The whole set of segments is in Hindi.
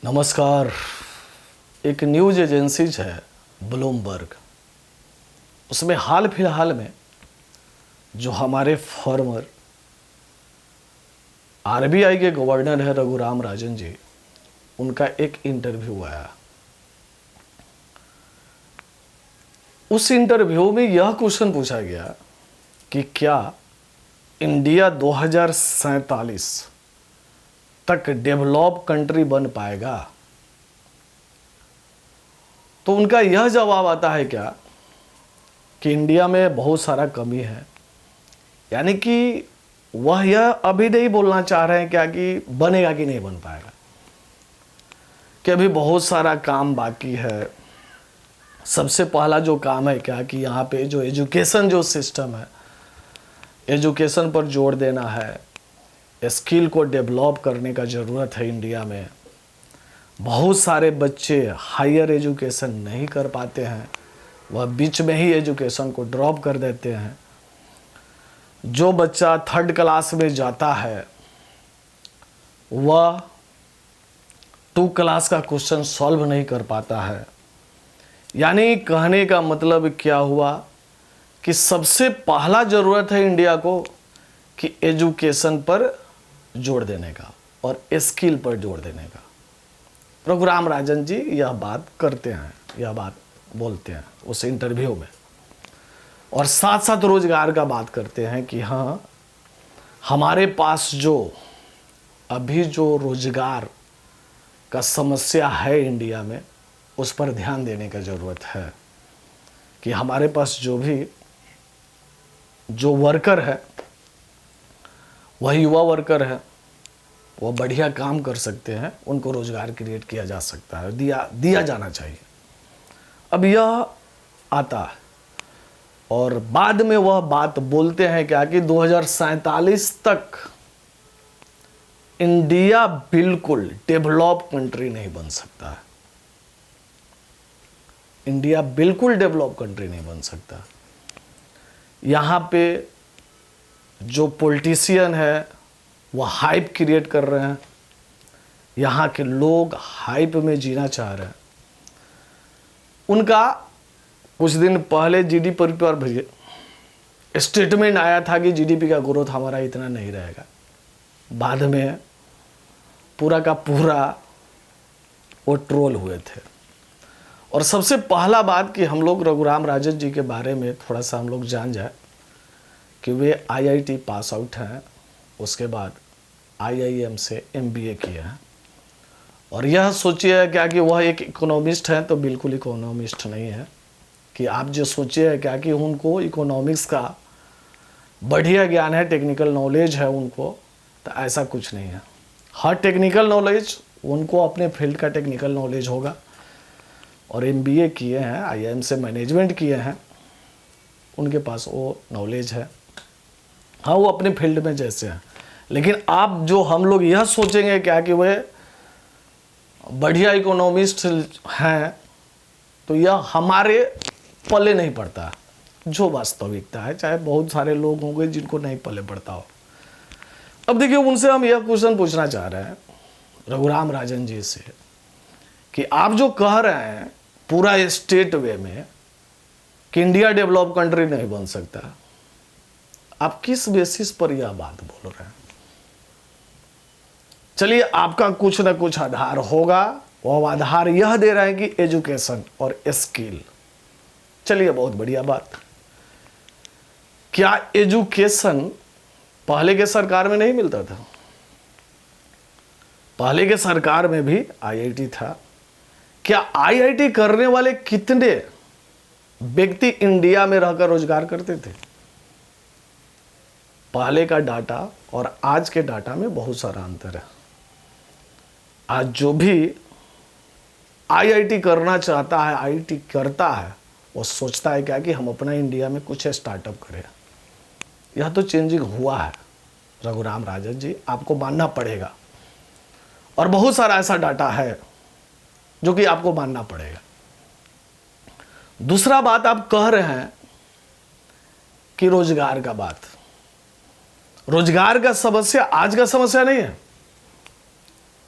नमस्कार। एक न्यूज़ एजेंसीज है ब्लूमबर्ग, उसमें हाल फिलहाल में जो हमारे फॉर्मर आरबीआई के गवर्नर है रघुराम राजन जी, उनका एक इंटरव्यू आया। उस इंटरव्यू में यह क्वेश्चन पूछा गया कि क्या इंडिया 2047 तक डेवलप कंट्री बन पाएगा। तो उनका यह जवाब आता है क्या कि इंडिया में बहुत सारा कमी है, यानी कि वह यह अभी नहीं बोलना चाह रहे हैं क्या कि बनेगा कि नहीं बन पाएगा, कि अभी बहुत सारा काम बाकी है। सबसे पहला जो काम है क्या कि यहाँ पे जो एजुकेशन जो सिस्टम है, एजुकेशन पर जोर देना है, स्किल को डेवलप करने का ज़रूरत है। इंडिया में बहुत सारे बच्चे हायर एजुकेशन नहीं कर पाते हैं, वह बीच में ही एजुकेशन को ड्रॉप कर देते हैं। जो बच्चा 3rd क्लास में जाता है वह 2 क्लास का क्वेश्चन सॉल्व नहीं कर पाता है। यानी कहने का मतलब क्या हुआ कि सबसे पहला ज़रूरत है इंडिया को कि एजुकेशन पर जोर देने का और स्किल पर जोर देने का। रघुराम राजन जी यह बात करते हैं, यह बात बोलते हैं उस इंटरव्यू में, और साथ साथ रोजगार का बात करते हैं कि हाँ, हमारे पास जो अभी जो रोजगार का समस्या है इंडिया में, उस पर ध्यान देने का ज़रूरत है कि हमारे पास जो वर्कर है, वह युवा वर्कर है, वो बढ़िया काम कर सकते हैं, उनको रोज़गार क्रिएट किया जा सकता है, दिया जाना चाहिए। अब यह आता है और बाद में वह बात बोलते हैं क्या कि 2047 तक इंडिया बिल्कुल डेवलप कंट्री नहीं बन सकता है। इंडिया बिल्कुल डेवलप कंट्री नहीं बन सकता। यहाँ पे जो पॉलिटिशियन है वह हाइप क्रिएट कर रहे हैं, यहाँ के लोग हाइप में जीना चाह रहे हैं। उनका कुछ दिन पहले जीडीपी पर भी स्टेटमेंट आया था कि जीडीपी का ग्रोथ हमारा इतना नहीं रहेगा। बाद में पूरा का पूरा वो ट्रोल हुए थे। और सबसे पहला बात कि हम लोग रघुराम राजन जी के बारे में थोड़ा सा हम लोग जान जाए कि वे आईआईटी पास आउट हैं, उसके बाद आईआईएम से एमबीए किए हैं। और यह सोचिए क्या कि वह एक इकोनॉमिस्ट हैं, तो बिल्कुल इकोनॉमिस्ट नहीं है कि आप जो सोचिए क्या कि उनको इकोनॉमिक्स का बढ़िया ज्ञान है, टेक्निकल नॉलेज है उनको, तो ऐसा कुछ नहीं है। हर टेक्निकल नॉलेज उनको अपने फील्ड का टेक्निकल नॉलेज होगा। और एमबीए किए हैं, आईआईएम से मैनेजमेंट किए हैं, उनके पास वो नॉलेज है। हाँ, वो अपने फील्ड में जैसे हैं। लेकिन आप जो हम लोग यह सोचेंगे क्या कि वे बढ़िया इकोनॉमिस्ट हैं, तो यह हमारे पल्ले नहीं पड़ता। जो वास्तविकता है, चाहे बहुत सारे लोग होंगे जिनको नहीं पल्ले पड़ता हो। अब देखिए, उनसे हम यह क्वेश्चन पूछना चाह रहे हैं रघुराम राजन जी से कि आप जो कह रहे हैं पूरा स्टेट वे में कि इंडिया डेवलप कंट्री नहीं बन सकता, आप किस बेसिस पर यह बात बोल रहे हैं? चलिए, आपका कुछ ना कुछ आधार होगा, वो आधार यह दे रहे हैं कि एजुकेशन और स्किल। चलिए, बहुत बढ़िया बात। क्या एजुकेशन पहले के सरकार में नहीं मिलता था? पहले के सरकार में भी आईआईटी था। क्या आईआईटी करने वाले कितने व्यक्ति इंडिया में रहकर रोजगार करते थे? पहले का डाटा और आज के डाटा में बहुत सारा अंतर है। आज जो भी आईआईटी करना चाहता है, आईआईटी करता है, वो सोचता है क्या कि हम अपना इंडिया में कुछ स्टार्टअप करें। यह तो चेंजिंग हुआ है रघुराम राजन जी, आपको मानना पड़ेगा। और बहुत सारा ऐसा डाटा है जो कि आपको मानना पड़ेगा। दूसरा बात, आप कह रहे हैं कि रोजगार का बात, रोजगार का समस्या आज का समस्या नहीं है,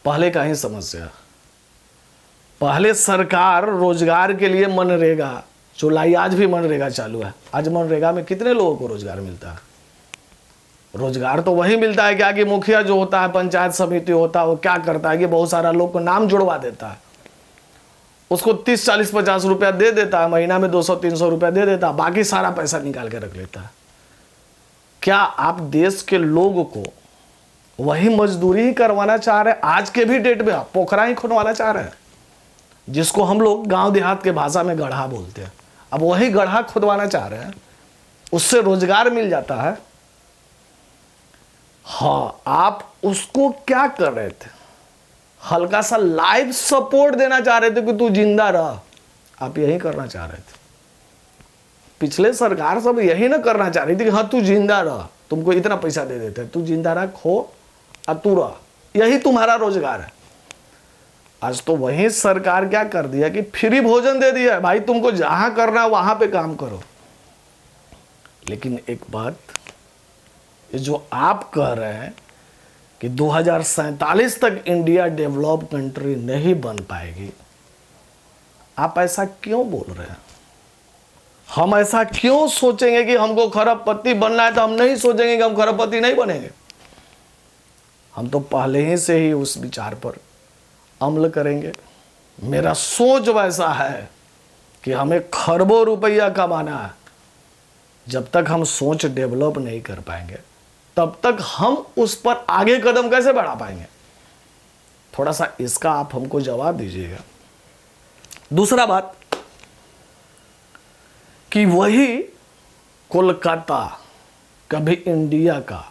पहले का ही समस्या। पहले सरकार रोजगार के लिए मनरेगा चलाई, आज भी मनरेगा चालू है। आज मनरेगा में कितने लोगों को रोजगार मिलता है? रोजगार तो वही मिलता है क्या कि मुखिया जो होता है, पंचायत समिति होता है, वो क्या करता है कि बहुत सारा लोग को नाम जुड़वा देता है, उसको 30, 40, 50 रुपया दे देता है, महीना में 200, 300 रुपया दे देता है, बाकी सारा पैसा निकाल के रख लेता है। क्या आप देश के लोगों को वही मजदूरी ही करवाना चाह रहे हैं? आज के भी डेट में आप पोखरा ही खुनवाना चाह रहे हैं, जिसको हम लोग गांव देहात के भाषा में गढ़ा बोलते हैं। अब वही गढ़ा खुदवाना चाह रहे हैं, उससे रोजगार मिल जाता है। हाँ, आप उसको क्या कर रहे थे? हल्का सा लाइफ सपोर्ट देना चाह रहे थे कि तू जिंदा रह। आप यही करना चाह रहे थे। पिछले सरकार सब यही ना करना चाह रही थी कि हाँ तू जिंदा रह, तुमको इतना पैसा दे देते, तू जिंदा रह, खो और तू रह, यही तुम्हारा रोजगार है। आज तो वही सरकार क्या कर दिया कि फ्री भोजन दे दिया है, भाई तुमको जहां करना है वहां पे काम करो। लेकिन एक बात, ये जो आप कह रहे हैं कि 2047 तक इंडिया डेवलप कंट्री नहीं बन पाएगी, आप ऐसा क्यों बोल रहे हैं? हम ऐसा क्यों सोचेंगे कि हमको खरबपति बनना है तो हम नहीं सोचेंगे कि हम खरबपति नहीं बनेंगे। हम तो पहले ही से ही उस विचार पर अमल करेंगे। मेरा सोच वैसा है कि हमें खरबों रुपया कमाना है। जब तक हम सोच डेवलप नहीं कर पाएंगे तब तक हम उस पर आगे कदम कैसे बढ़ा पाएंगे? थोड़ा सा इसका आप हमको जवाब दीजिएगा। दूसरा बात कि वही कोलकाता कभी इंडिया का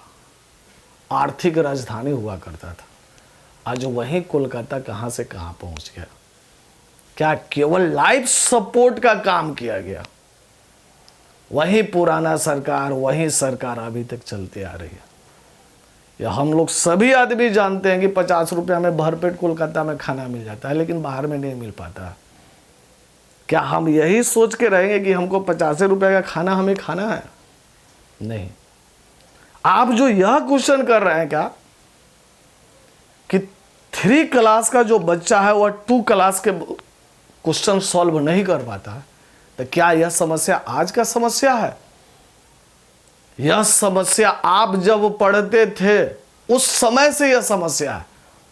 आर्थिक राजधानी हुआ करता था, आज वही कोलकाता कहां से कहां पहुंच गया? क्या केवल लाइफ सपोर्ट का काम किया गया? वही पुराना सरकार, वही सरकार अभी तक चलती आ रही है। या हम लोग सभी आदमी जानते हैं कि 50 रुपया में भरपेट कोलकाता में खाना मिल जाता है, लेकिन बाहर में नहीं मिल पाता। क्या हम यही सोच के रहेंगे कि हमको 50 रुपये का खाना हमें खाना है? नहीं। आप जो यह क्वेश्चन कर रहे हैं क्या कि 3 क्लास का जो बच्चा है वह 2 क्लास के क्वेश्चन सॉल्व नहीं कर पाता, तो क्या यह समस्या आज का समस्या है? यह समस्या आप जब पढ़ते थे उस समय से यह समस्या है,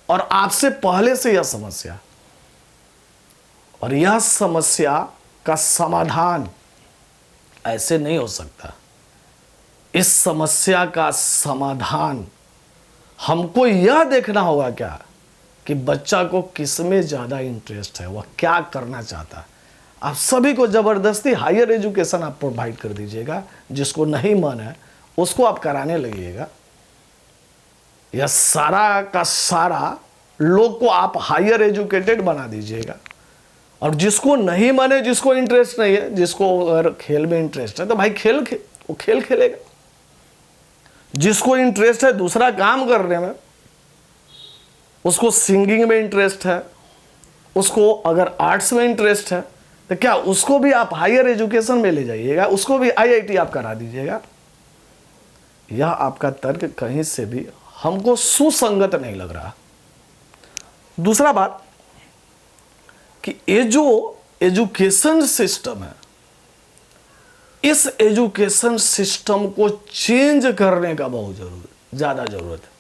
और आपसे पहले से यह समस्या। और यह समस्या का समाधान ऐसे नहीं हो सकता। इस समस्या का समाधान हमको यह देखना होगा क्या कि बच्चा को किस में ज़्यादा इंटरेस्ट है, वह क्या करना चाहता है। आप सभी को ज़बरदस्ती हायर एजुकेशन आप प्रोवाइड कर दीजिएगा, जिसको नहीं मन है उसको आप कराने लगिएगा। यह सारा का सारा लोग को आप हायर एजुकेटेड बना दीजिएगा, और जिसको नहीं माने, जिसको इंटरेस्ट नहीं है, जिसको अगर खेल में इंटरेस्ट है तो भाई वो खेल खेलेगा। जिसको इंटरेस्ट है दूसरा काम करने में, उसको सिंगिंग में इंटरेस्ट है, उसको अगर आर्ट्स में इंटरेस्ट है, तो क्या उसको भी आप हायर एजुकेशन में ले जाइएगा, उसको भी आईआईटी आप करा दीजिएगा। यह आपका तर्क कहीं से भी हमको सुसंगत नहीं लग रहा। दूसरा बात कि ये जो एजुकेशन सिस्टम है, इस एजुकेशन सिस्टम को चेंज करने का बहुत ज़्यादा ज़रूरत है।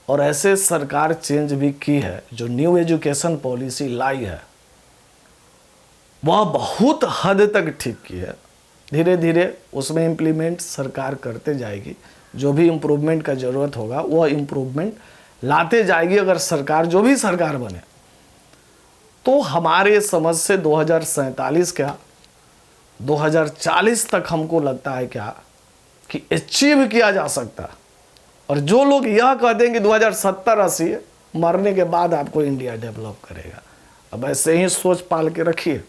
और ऐसे सरकार चेंज भी की है, जो न्यू एजुकेशन पॉलिसी लाई है वह बहुत हद तक ठीक की है। धीरे धीरे उसमें इम्प्लीमेंट सरकार करते जाएगी, जो भी इम्प्रूवमेंट का ज़रूरत होगा वह इम्प्रूवमेंट लाते जाएगी। अगर सरकार जो भी सरकार बने तो हमारे समझ से 2047 क्या 2040 तक हमको लगता है क्या कि अचीव किया जा सकता। और जो लोग यह कहते हैं कि 2070-80 मरने के बाद आपको इंडिया डेवलप करेगा, अब ऐसे ही सोच पाल के रखिए।